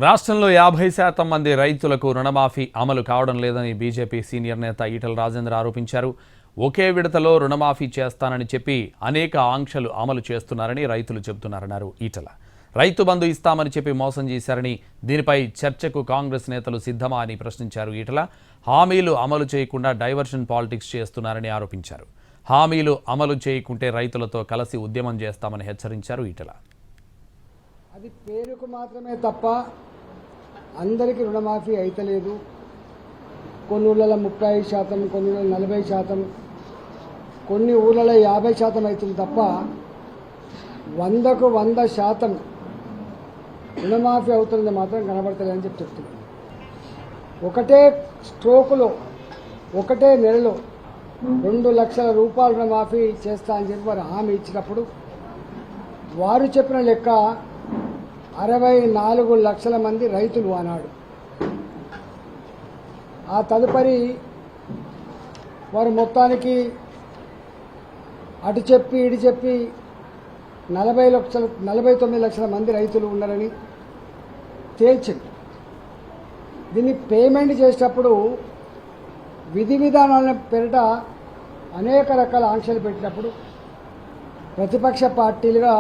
రాష్ట్రంలో 50% మంది రైతులకు రుణమాఫీ అమలు కావడం లేదని బీజేపీ సీనియర్ నేత ఈటల రాజేందర్ ఆరోపించారు. ఒకే విడతలో రుణమాఫీ చేస్తానని చెప్పి అనేక ఆంక్షలు అమలు చేస్తున్నారని రైతులు చెబుతున్నారన్నారు ఈటల. రైతు బంధు ఇస్తామని చెప్పి మోసం చేశారని, దీనిపై చర్చకు కాంగ్రెస్ నేతలు సిద్ధమా అని ప్రశ్నించారు ఈటల. హామీలు అమలు చేయకుండా డైవర్షన్ పాలిటిక్స్ చేస్తున్నారని ఆరోపించారు. హామీలు అమలు చేయకుంటే రైతులతో కలిసి ఉద్యమం చేస్తామని హెచ్చరించారు ఈటల. అది పేరుకు మాత్రమే తప్ప అందరికీ రుణమాఫీ అయితలేదు. కొన్ని ఊళ్ళలో 30%, కొన్ని ఊళ్ళలో 40%, కొన్ని ఊళ్ళలో 50% అవుతుంది తప్ప 100కు 100% రుణమాఫీ అవుతుంది మాత్రం కనబడతలేదని చెప్తున్నాను. ఒకటే స్ట్రోకులో, ఒకటే నెలలో 2 లక్షల రూపాయల రుణమాఫీ చేస్తా అని చెప్పి వారు హామీ ఇచ్చినప్పుడు వారు చెప్పిన లెక్క 64 లక్షల మంది రైతులు అన్నాడు. ఆ తదుపరి వారు మొత్తానికి అటు చెప్పి ఇటు చెప్పి 49 లక్షల మంది రైతులు ఉన్నారని తేల్చింది. దీన్ని పేమెంట్ చేసేటప్పుడు విధి విధానాల పేరిట అనేక రకాల ఆంక్షలు పెట్టినప్పుడు ప్రతిపక్ష పార్టీలుగా